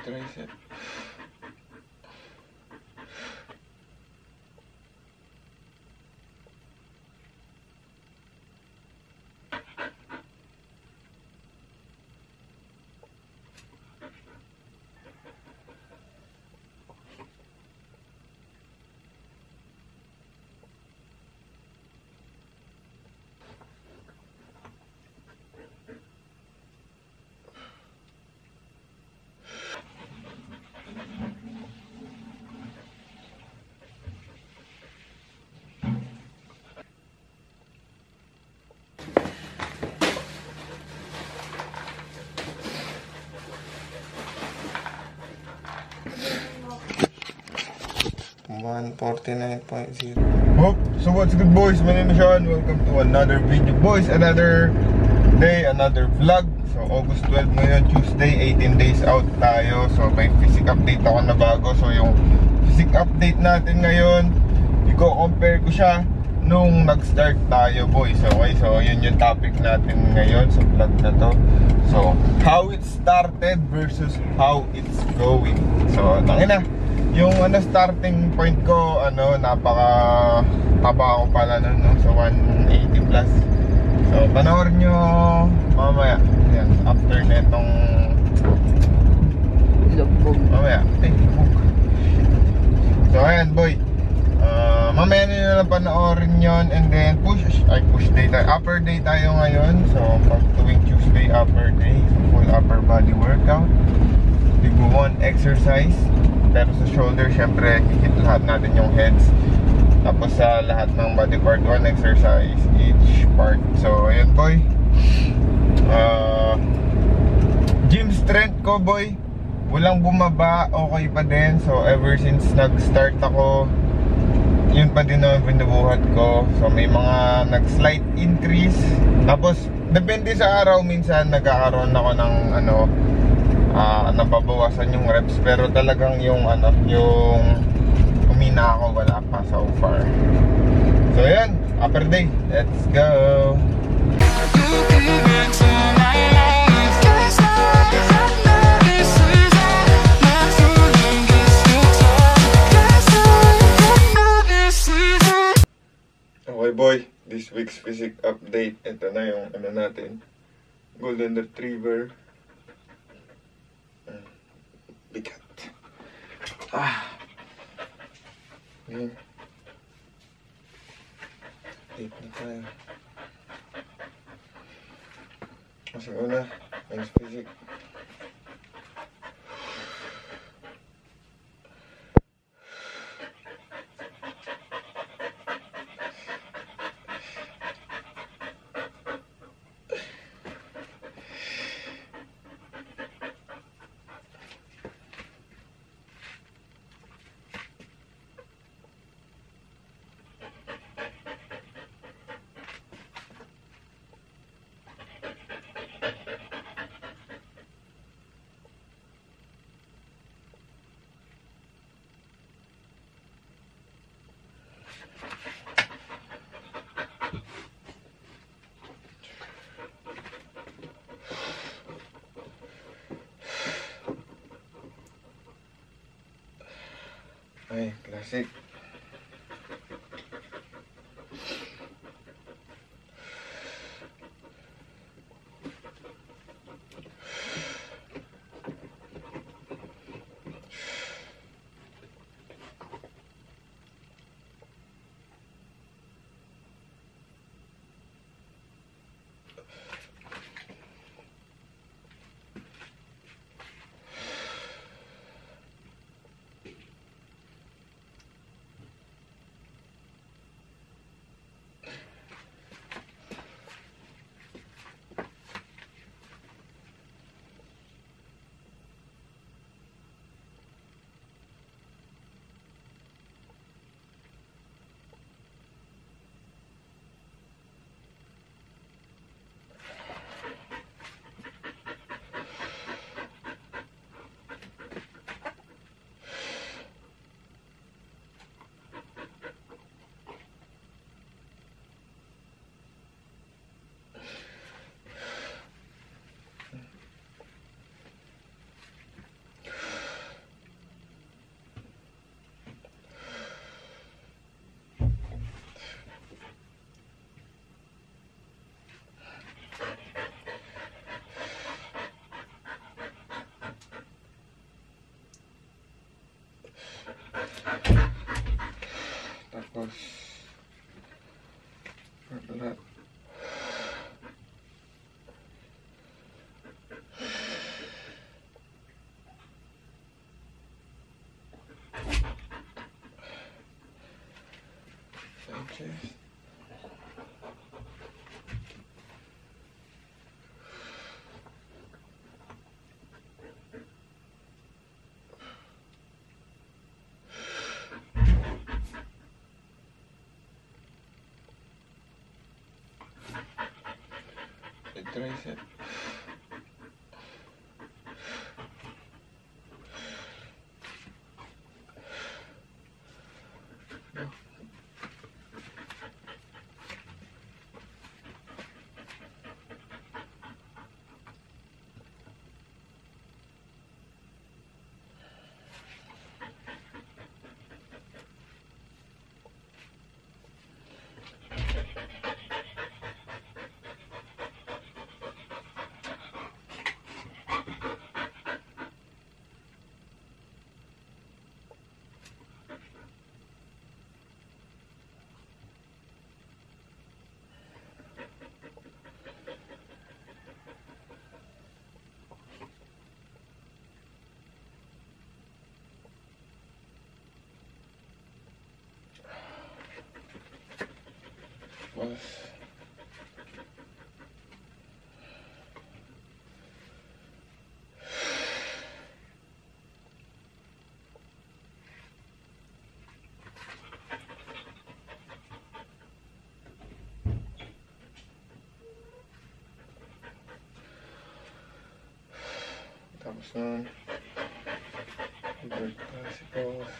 tricep. $149.0. Oh, so what's good, boys? My name is Sean. Welcome to another video, boys. Another day, another vlog. So August 12 ngayon, Tuesday, 18 days out tayo. So may physique update ako na bago. So yung physique update natin ngayon, i-compare ko siya nung nag-start tayo, boys. Okay, so yun yung topic natin ngayon sa vlog na to. So how it started versus how it's going. So tangina, yung starting point ko, napaka taba ako pala nun, no? So 180 plus. So panoorin nyo mamaya. Yan, after netong mamaya. So ayan, boy, mamaya nyo na panoorin yun. And then push day tayo, upper day tayo ngayon. So pag tuwing Tuesday, upper day. So full upper body workout. Big 1 exercise. Pero sa shoulder, syempre, hit lahat natin yung heads. Tapos sa lahat ng body part, 1 exercise each part. So, ayun, boy. Gym strength ko, boy, walang bumaba, okay pa din. So, ever since nag-start ako, yun pa din ang binubuhat ko. So, may mga nag-slight increase. Tapos, depende sa araw, minsan nagkakaroon ako ng nababawasan yung reps, pero talagang yung yung umina ako, wala pa so far. So yan, upper day, let's go. Okay, boy, this week's physique update. Ito na yung natin, golden retriever. Bigat. Yun. Date na tayo. Kasi una, yung physique. Ay, classic. chest. Tricep. Tapos nun, bird classicals.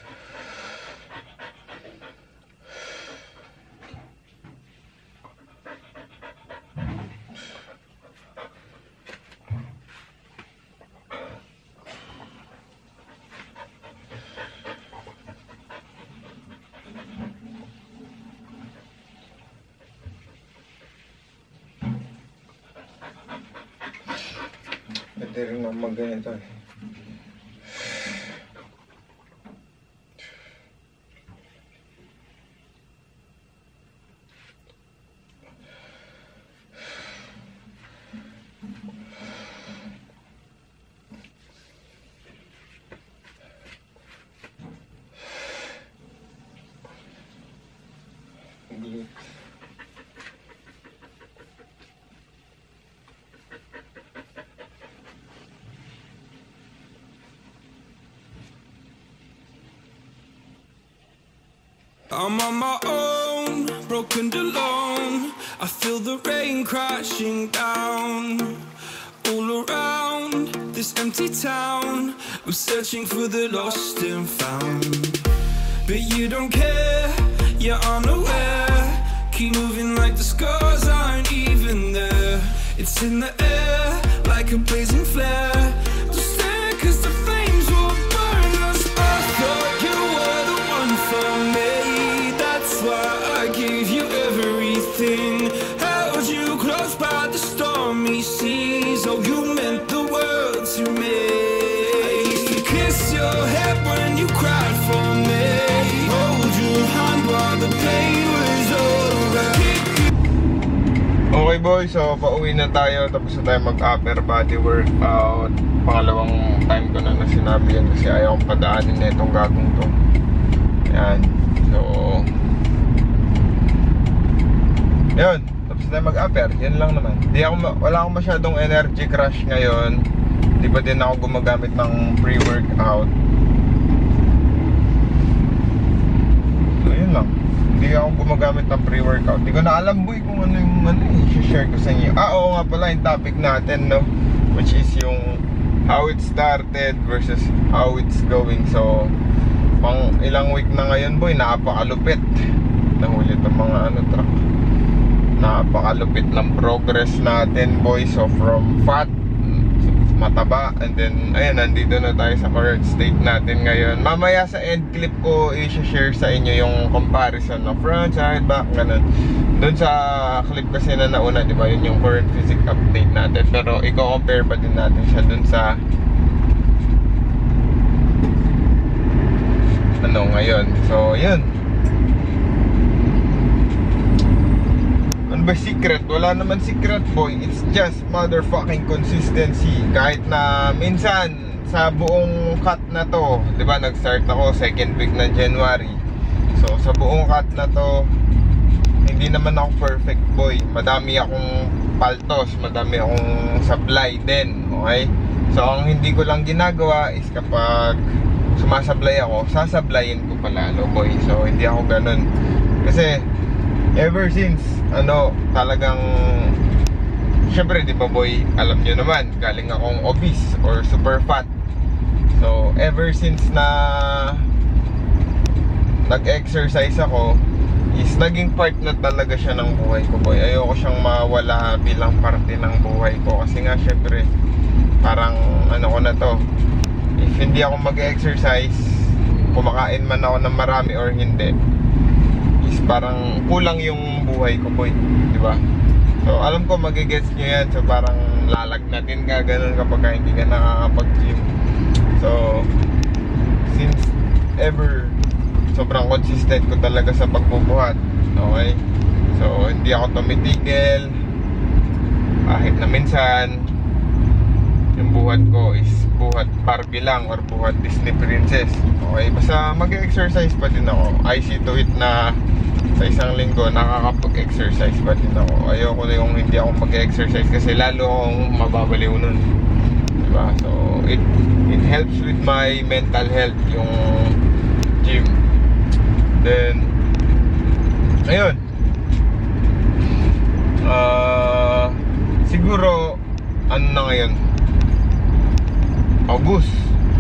Pwede rin ang magganito eh. I'm on my own, broken alone. I feel the rain crashing down all around this empty town. I'm searching for the lost and found, but you don't care, you're unaware. Keep moving like the scars aren't even there. It's in the air like a blazing flare. Don't stare 'cause the flames will burn us. I thought you were the one for me. I gave you everything, held you close by the stormy seas. Oh, you meant the world to me. I used to kiss your head when you cried for me, hold your hand while the pain was over. Okay boys, so pauwi na tayo. Tapos na tayo mag-upper body workout. Pangalawang time ko na sinabi yan kasi ayaw kong padaanin na itong gagong to. Ayan, so yun, tapos na mag-upper, yan lang naman. Wala akong masyadong energy crush ngayon. Di ba din ako gumagamit ng pre-workout. So yun lang, hindi ako gumagamit ng pre-workout. Di ko na alam boy kung ano yung i-share ko sa inyo. Oo nga pala yung topic natin, no? Which is yung how it started versus how it's going. So pang ilang week na ngayon boy, napakalupit. Nahuli itong mga truck. Napakalupit ng progress natin boys. So from fat, mataba, and then ayun, nandito na tayo sa current state natin ngayon. Mamaya sa end clip ko i-share sa inyo yung comparison ng front, side, back, ganun. Doon sa clip kasi na nauna, di ba, yun yung current physique update natin. Pero i-compare pa din natin siya doon sa ano ngayon. So yun, ano ba secret? Wala naman secret boy. It's just motherfucking consistency. Kahit na minsan sa buong cut na to, diba, nag-start ako second week ng January. So sa buong cut na to, hindi naman ako perfect boy. Madami akong paltos, madami akong supply din, okay? So ang hindi ko lang ginagawa is kapag sumasablay ako, sasablayin ko palalo boy. So hindi ako ganun. Kasi ever since talagang syempre di ba boy, alam nyo naman, galing akong obese or super fat. So ever since na nag-exercise ako, is naging part na talaga siya ng buhay ko boy. Ayoko siyang mawala bilang parte ng buhay ko. Kasi nga syempre parang ko na to, if hindi ako mag-exercise, kumakain man ako ng marami or hindi, is parang kulang yung buhay ko boy, di ba? So alam ko magigets nyo yan. So parang lalagnatin ka ganun kapag hindi ka nakakapag-gym. So since ever, sobrang consistent ko talaga sa pagbubuhat, okay? So hindi ako tumitigil. Kahit na minsan yung buhat ko is buhat Barbie lang or buhat Disney Princess, okay? Basta mag-exercise pa din ako. I see to it na sa isang linggo nakakapag-exercise pa din ako. Ayoko na yung hindi ako mag-exercise kasi lalo akong mababaliw nun, diba? So it helps with my mental health yung gym. Then ayun, siguro ano na ngayon, August,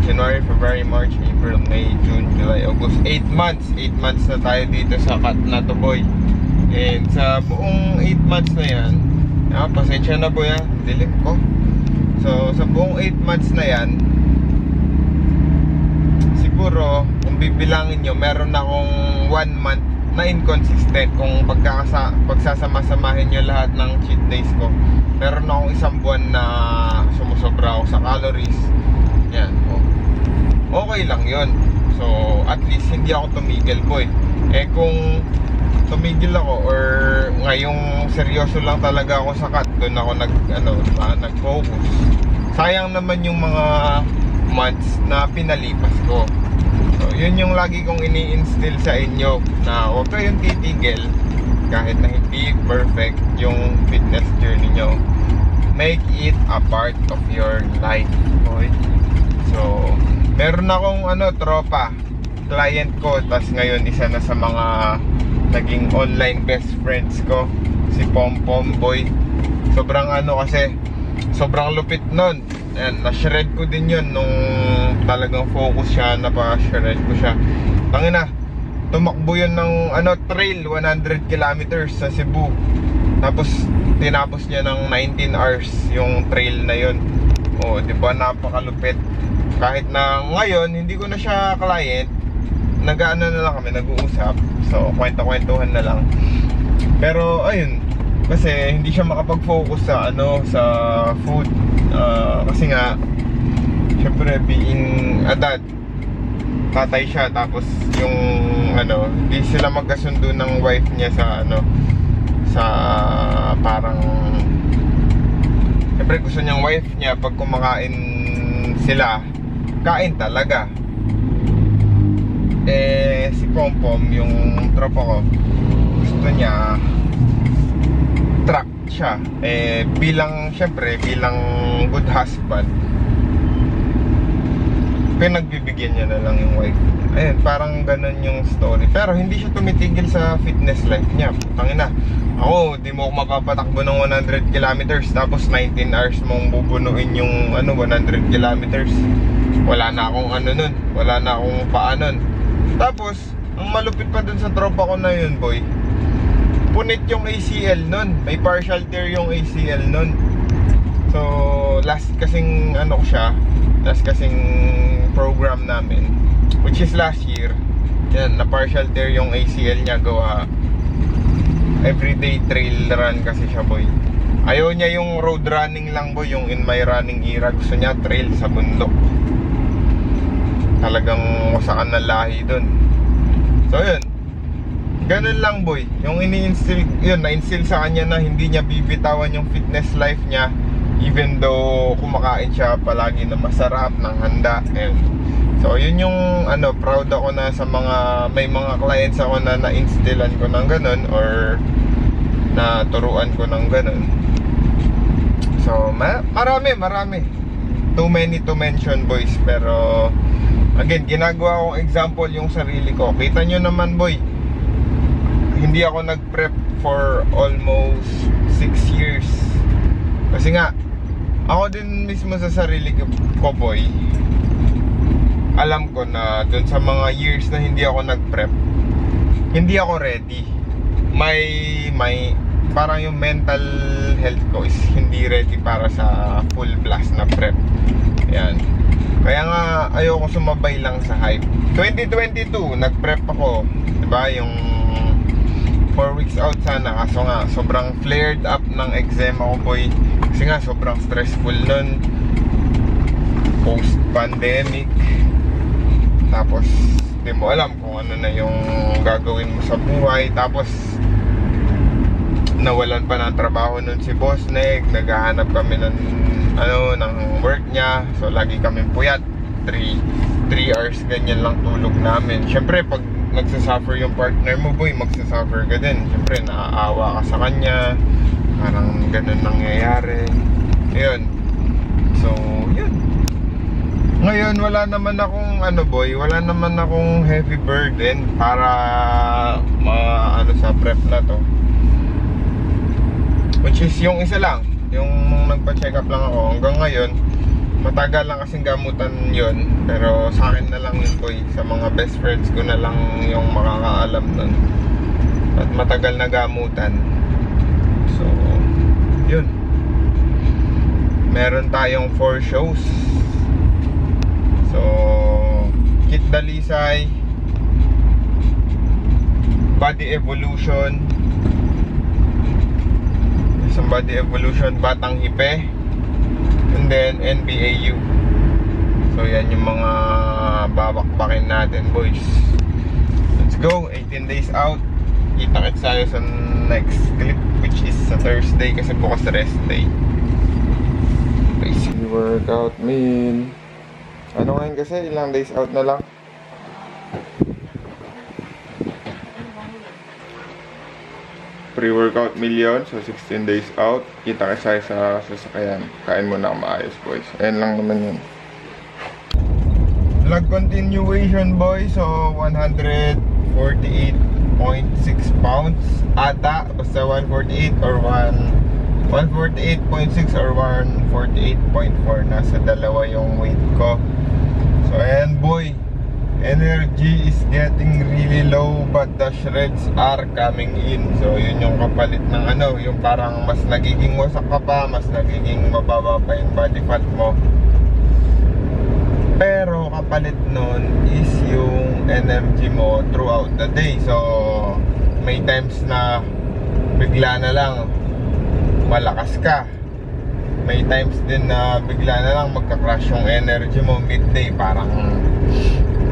January, February, March, April, May, June, July, August. 8 months na tayo dito sa cut na to boy. And sa buong 8 months na yan, pasensya na boy dilim ko. So sa buong 8 months na yan, siguro kung bibilangin nyo, meron akong 1 month na inconsistent. Kung pagsasama-samahin nyo lahat ng cheat days ko, meron akong isang buwan na sumusobra ako sa calories. Yan, okay lang yun. So at least hindi ako tumigil boy. Kung tumigil ako or ngayong seryoso lang talaga ako sa cut, doon ako nag-focus, sayang naman yung mga months na pinalipas ko. So yun yung lagi kong ini-instill sa inyo, na huwag kayong titigil kahit na hindi perfect yung fitness journey nyo. Make it a part of your life, boy. So meron akong tropa, client ko, tas ngayon isa na sa mga naging online best friends ko, si Pompom boy. Sobrang kasi sobrang lupit nun. Ayan, na-shred ko din yun nung talagang focus siya, napa-shred ko siya. Tangina, tumakbo yun ng trail 100 kilometers sa Cebu. Tapos tinapos niya ng 19 hours yung trail na yun. Di ba, napakalupit. Kahit na ngayon hindi ko na siya client, nag-ano na lang kami, nag-uusap. So kwenta-kwentuhan na lang. Pero ayun, kasi hindi siya makapag-focus sa sa food. Kasi nga syempre being a dad, tatay siya, tapos yung hindi sila magkasundo ng wife niya sa sa parang syempre gusto niyang wife niya pag kumakain sila, kain talaga. Si Pompom, yung tropa ko, gusto niya track siya. Syempre bilang good husband, pinagbibigyan niya na lang yung wife. Ayun, parang ganun yung story. Pero hindi siya tumitigil sa fitness life niya. Tangina, ako, di mo ako mapapatakbo ng 100 kilometers tapos 19 hours mong bubunuin yung 100 kilometers. Wala na akong nun, wala na akong paanon. Tapos ang malupit pa dun sa tropa ko na yun boy, punit yung ACL nun. May partial tear yung ACL nun. So last kasing last kasing program namin, which is last year, yan, na partial tear yung ACL niya. Gawa everyday trail run kasi siya boy. Ayaw niya yung road running lang boy, yung in my running era. Gusto niya trail sa bundok. Talagang wasakan na lahi dun. So yun, ganun lang boy, yung ini-instill, yun, na-instill sa kanya na hindi niya bibitawan yung fitness life niya, even though kumakain siya palagi na masarap ng handa. And so yun yung proud ako na sa may mga clients ako na na-instillan ko ng ganun, or na turuan ko ng ganun. So marami. Too many to mention, boys. Pero again, ginagawa kong example yung sarili ko. Kita nyo naman, boy, hindi ako nag-prep for almost 6 years. Kasi nga, ako din mismo sa sarili ko, boy, alam ko na dun sa mga years na hindi ako nag-prep, hindi ako ready. May parang yung mental health ko is hindi ready para sa full blast na prep. Yan. Kaya nga ayoko sumabay lang sa hype. 2022 nag-prep ako, 'di ba? Yung 4 weeks out sana, kaso nga sobrang flared up ng eczema ko, boy. Kasi nga sobrang stressful nun, post pandemic. Tapos di mo alam kung ano na yung gagawin mo sa buhay. Tapos nawalan pa ng trabaho nun si Boss Neg. Naghahanap kami ng work niya. So lagi kami puyat. 3 hours ganyan lang tulog namin. Syempre pag nagsasuffer yung partner mo, boy, magsasuffer ka din. Syempre naaawa ka sa kanya. Parang ganun nangyayari. Yun. So yun. Ngayon wala naman akong boy, wala naman akong heavy burden para sa prep na to. Which is yung isa lang, yung nagpa-check up lang ako. Hanggang ngayon, matagal lang kasing gamutan yun. Pero sa akin na lang yun, boy. Sa mga best friends ko na lang yung makakaalam nun. At matagal na gamutan. So, yun. Meron tayong 4 shows. So, Kit Dalisay, Body Evolution, Body Evolution, Batang Hipe, and then NBAU. So yan yung mga babakbakin natin, boys. Let's go, 18 days out. Kita-kits tayo sa next clip, which is sa Thursday kasi bukas rest day. Basic workout meal. Ano ngayon kasi, ilang days out na lang. Pre-workout meal yun. So 16 days out. Kita kasi sa sasakyan. Kain muna maayos, boys. Ayan lang naman yun. Vlog continuation, boys. So 148.6 pounds ata. Basta 148 or 148.6 or 148.4. Nasa dalawa yung weight ko. So ayan, boy, energy is getting really low but the shreds are coming in. So yun yung kapalit ng yung parang mas nagiging wasak ka pa, mas nagiging mababa pa yung body fat mo. Pero kapalit nun is yung energy mo throughout the day. So may times na bigla na lang malakas ka. May times din na bigla na lang magka-crash yung energy mo midday, parang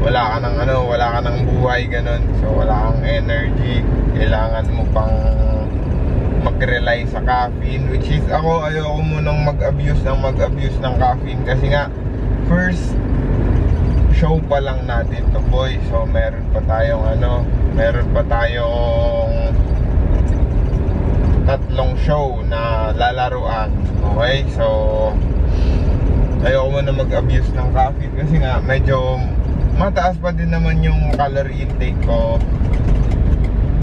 wala ka ng buhay, ganun. So wala kang energy, kailangan mo pang mag-rely sa caffeine, which is ako ayoko munang mag-abuse ng caffeine kasi nga first show pa lang natin to, boy. So meron pa tayong 3 show na lalaruan. Okay, so ayoko muna mag-abuse ng caffeine kasi nga medyo mataas pa din naman yung calorie intake ko.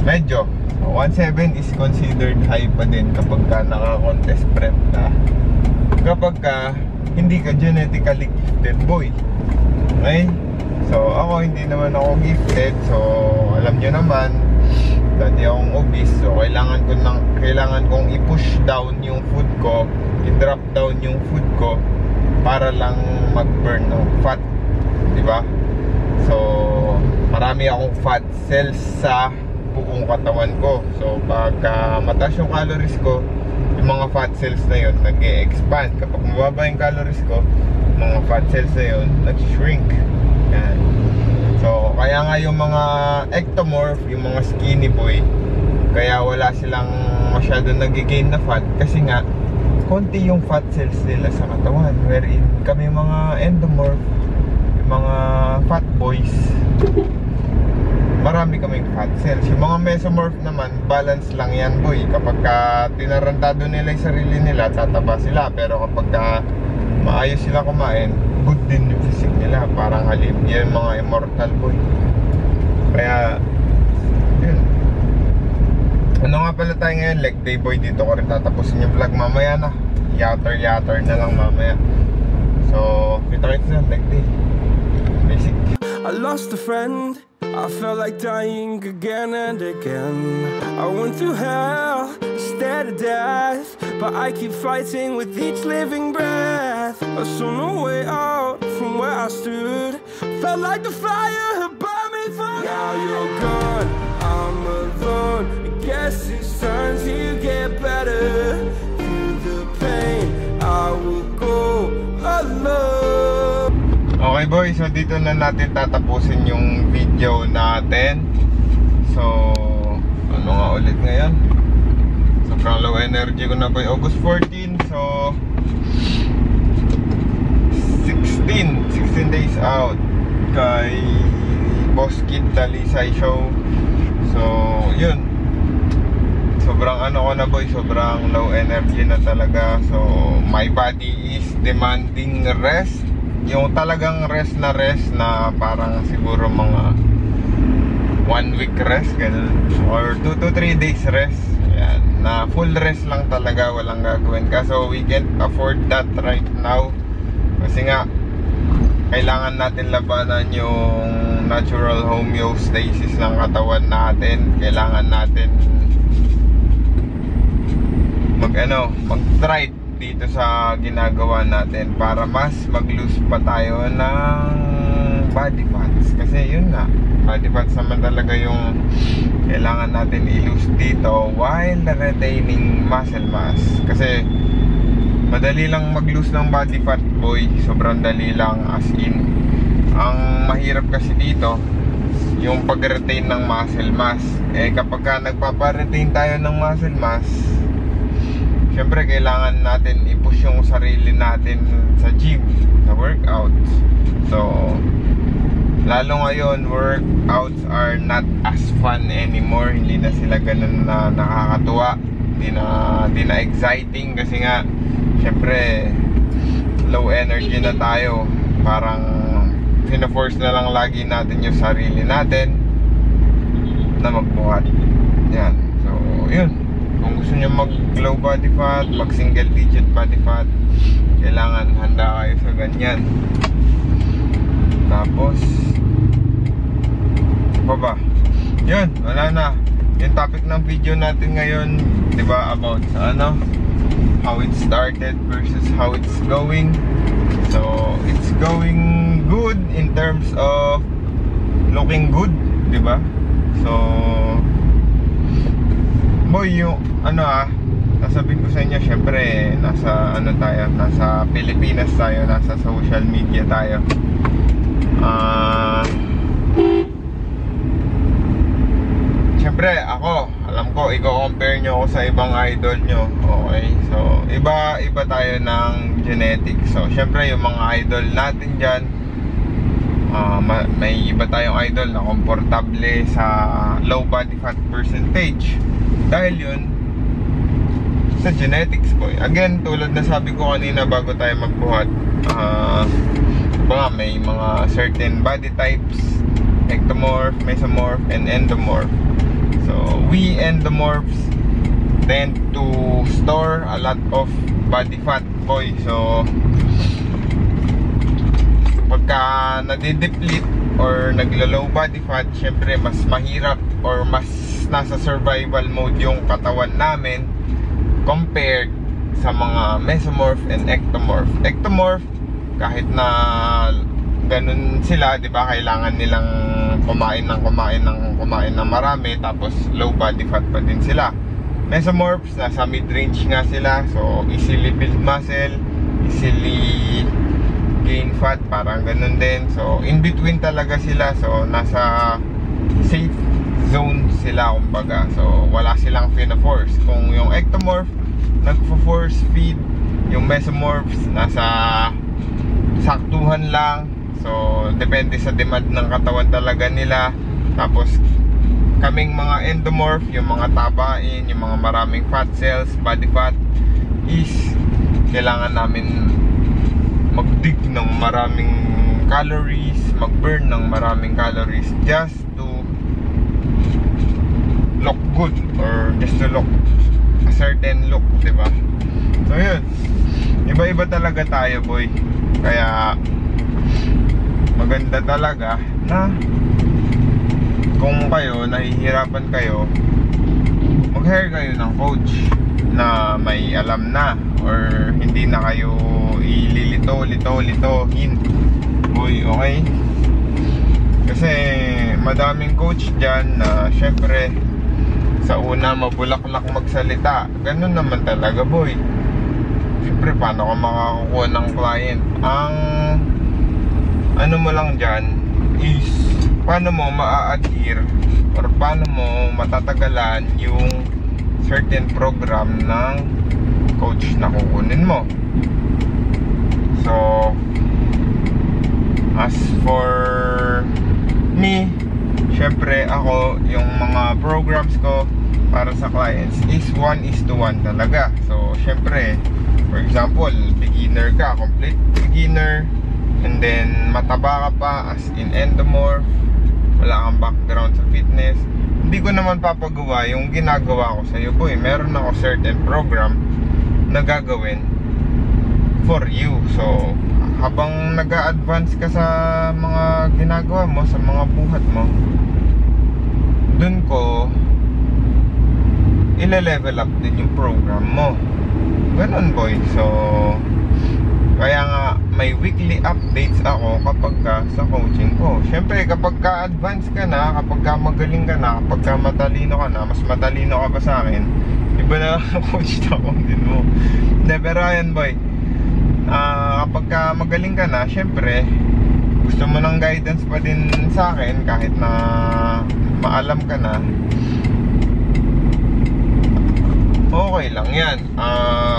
Medyo 1.7 is considered high pa din kapag ka naka-contest prep ka. Kapag ka hindi ka genetically gifted, boy. Okay? So ako hindi naman ako gifted. So alam nyo naman, dati akong obese. So kailangan kong i-push down yung food ko, i-drop down yung food ko para lang mag-burn ng fat, di ba? So marami akong fat cells sa buong katawan ko. So pagka mataas yung calories ko, yung mga fat cells na yun nag-e-expand. Kapag mababa yung calories ko, mga fat cells na yun nag-shrink. Yan. So kaya nga yung mga ectomorph, yung mga skinny boy, kaya wala silang masyado nag-gain na fat kasi nga konti yung fat cells nila sa katawan. Wherein kami mga endomorph, yung mga fat boys, marami kami maraming fat cells. Yung mga mesomorph naman, balance lang yan boy. Kapag tinarantado nila yung sarili nila, tataba sila. Pero kapag maayos sila kumain, good din yung physique nila. Parang halim yan mga immortal boy. Kaya yun. Ano nga pala tayo ngayon? Leg day boy. Dito ko rin tatapusin yung vlog mamaya na. Yatter na lang mamaya. So kita-kita na leg day. Basic. I lost a friend, I felt like dying again and again. I went through hell, stared at death, but I keep fighting with each living breath. I saw no way out from where I stood. Felt like the fire had burned me through. Now you're gone, I'm alone. I guess it's time to get better. Through the pain, I will go alone. Okay boys, so dito na natin tatapusin yung video natin. So, ano nga ulit ngayon? Sobrang low energy ko na po yung August 14. So, 16 days out kay Boss Kid Dalisay Show. So, yun. Sobrang ano ko na boy, sobrang low energy na talaga. So, my body is demanding rest. Yung talagang rest na parang siguro mga 1 week rest ganun, or 2 to 3 days rest. Yan, na full rest lang talaga, walang gagawin. Kaso we can't afford that right now. Kasi nga kailangan natin labanan yung natural homeostasis ng katawan natin. Kailangan natin mag-try dito sa ginagawa natin para mas mag-lose pa tayo ng body fats. Kasi yun nga, body fats naman talaga yung kailangan natin i-lose dito while retaining muscle mass. Kasi madali lang mag-lose ng body fat boy, sobrang dali lang, as in. Ang mahirap kasi dito yung pag-retain ng muscle mass. Kapag nagpapa-retain tayo ng muscle mass, siyempre kailangan natin i-push yung sarili natin sa gym, sa workouts. So lalo ngayon, workouts are not as fun anymore. Hindi na sila ganun na nakakatuwa. Hindi na exciting kasi nga siyempre low energy na tayo. Parang pina-force na lang lagi natin yung sarili natin na magbuhat. Yan. So yun, kung gusto nyo mag low body fat, mag single digit body fat, kailangan handa kayo sa ganyan. Tapos ano ba? Yun, wala na. Yung topic ng video natin ngayon, diba, about sa how it started versus how it's going. So it's going good in terms of looking good, diba? So boy, yung sasabihin ko sa inyo, syempre nasa tayo, nasa Pilipinas tayo, nasa social media tayo. Syempre ako, alam ko, i-compare nyo ako sa ibang idol nyo. Okay, so iba tayo ng genetics. So syempre yung mga idol natin dyan, may iba tayong idol na komportable sa low body fat percentage. Dahil yun sa genetics boy. Again, tulad na sabi ko kanina bago tayo magbuhat, may mga certain body types: ectomorph, mesomorph, and endomorph. So we endomorphs tend to store a lot of body fat boy. So pagka nadideplete or naglo-low body fat, syempre mas mahirap or mas nasa survival mode yung katawan namin compared sa mga mesomorph and ectomorph. Ectomorph, kahit na ganun sila, di ba, kailangan nilang kumain ng marami, tapos low body fat pa din sila. Mesomorphs, nasa mid-range nga sila, so easily build muscle, easily gain fat, parang ganun din. So in between talaga sila, so nasa safe zone sila kumbaga. So wala silang pina-force. Kung yung ectomorph nagpo-force feed, yung mesomorphs nasa saktuhan lang. So depende sa demand ng katawan talaga nila. Tapos kaming mga endomorph, yung mga tabain, yung mga maraming fat cells, body fat, is kailangan namin magdig ng maraming calories, mag-burn ng maraming calories just to look good, or just to look a certain look, diba? So yun, iba-iba talaga tayo, boy. Kaya maganda talaga na kung kayo nahihirapan kayo, mag-hire kayo ng coach na may alam na, or hindi na kayo ililito-litohin, boy, okay? Kasi madaming coach dyan na syempre sa una mabulaklak magsalita. Ganun naman talaga, boy. Syempre paano ka makakakuha ng client? Ang ano mo lang dyan is paano mo ma-adhere or paano mo matatagalan yung certain program ng coach na kukunin mo. So as for me, syempre ako, yung mga programs ko para sa clients is 1:1 talaga. So syempre, for example, beginner ka, complete beginner, and then mataba ka pa as in endomorph, wala kang background sa fitness, hindi ko naman papagawa yung ginagawa ko sa'yo, boy. Meron ako certain program na gagawin for you. So habang nag-a-advance ka sa mga ginagawa mo, sa mga buhat mo, dun ko ile-level up din yung program mo. Ganun, boy. So kaya nga may weekly updates ako kapag ka sa coaching ko. Syempre kapag ka-advance ka na, kapag ka magaling ka na, kapag ka matalino ka na, mas matalino ka pa sa akin, iba na lang coach na din mo. Hindi, pero ayan, boy, kapag ka magaling ka na, syempre gusto mo ng guidance pa din sa akin kahit na maalam ka na, okay lang yan.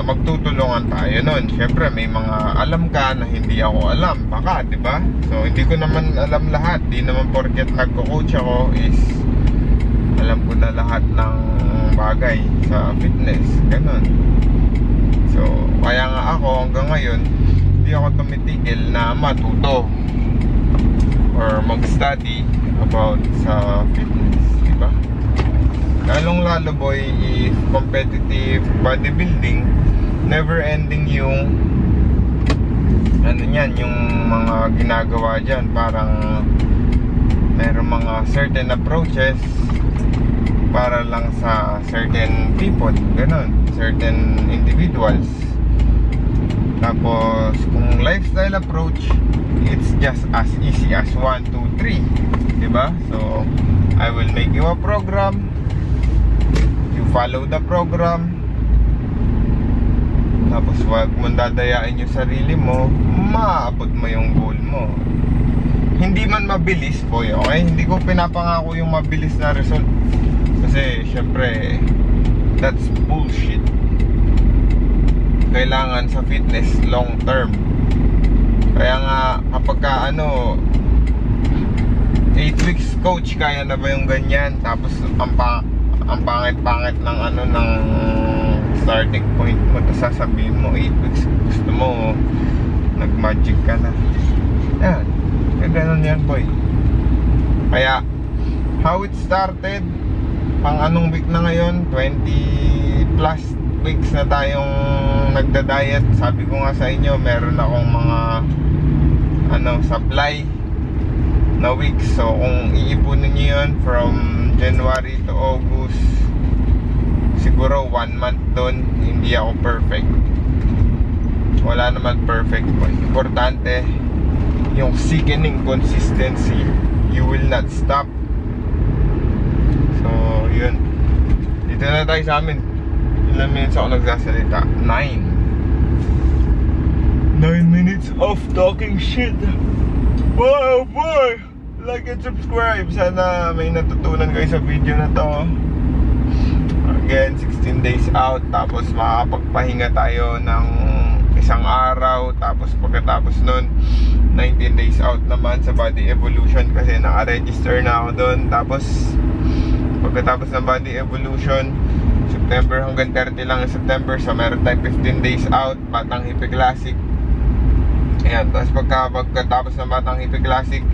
Magtutulungan tayo nun. Syempre may mga alam ka na hindi ako alam, baka, diba? So hindi ko naman alam lahat. Di naman porket nagko-coach ako is alam ko na lahat ng bagay sa fitness. Ganun. So kaya nga ako hanggang ngayon hindi ako tumitigil na matuto or mag-study about sa fitness, diba? Lalong lalo, boy, is competitive bodybuilding, never ending yung ano yan, yung mga ginagawa dyan. Parang meron mga certain approaches para lang sa certain people, ganun, certain individuals. Tapos kung lifestyle approach, it's just as easy as 1, 2, 3, diba? So I will make you a program, follow the program, tapos wag mong dadayain yung sarili mo, maabot mo yung goal mo. Hindi man mabilis, boy, okay? Hindi ko pinapangako yung mabilis na result, kasi syempre that's bullshit. Kailangan sa fitness long term. Kaya nga kapag ka 8 weeks coach, kaya na ba yung ganyan? Tapos ang pangit-pangit ng ng starting point mo, tapos sasabihin mo 8 weeks, gusto mo nag-magic ka na. Yan, ganun yan, boy. Kaya how it started, pang anong week na ngayon, 20 plus weeks na tayong nagda-diet. Sabi ko nga sa inyo, meron akong mga supply na weeks. So kung iipunin nyo yun from January to August, siguro 1 month doon. Hindi ako perfect, wala naman perfect, boy. Importante yung sickening consistency. You will not stop. So yun, dito na tayo sa amin. Ilan minutes ako nagsasalita? 9 minutes of talking shit. Wow, boy! Like and subscribe. Sana may natutunan kayo sa video na to. Again, 16 days out, tapos makakapagpahinga tayo ng isang araw. Tapos pagkatapos nun, 19 days out naman sa Body Evolution, kasi naka-register na ako doon. Tapos Pagkatapos ng body evolution, September hanggang 30 lang ng September. So meron tayong 15 days out, Batang Hippie Classic. Ayan, tapos pagkatapos ng Batang Hippie Classic,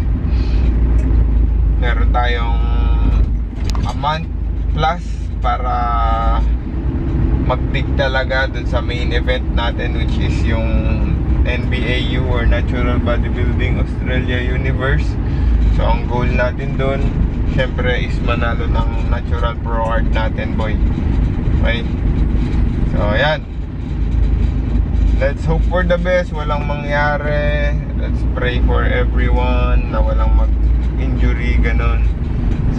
meron tayong a month plus para magdig talaga dun sa main event natin, which is yung NBAU or Natural Bodybuilding Australia Universe. So ang goal natin dun, syempre, is manalo ng Natural Pro Art natin, boy. Okay? So ayan, let's hope for the best. Walang mangyari. Let's pray for everyone na walang mag-injury, ganun.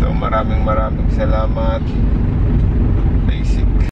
So maraming salamat.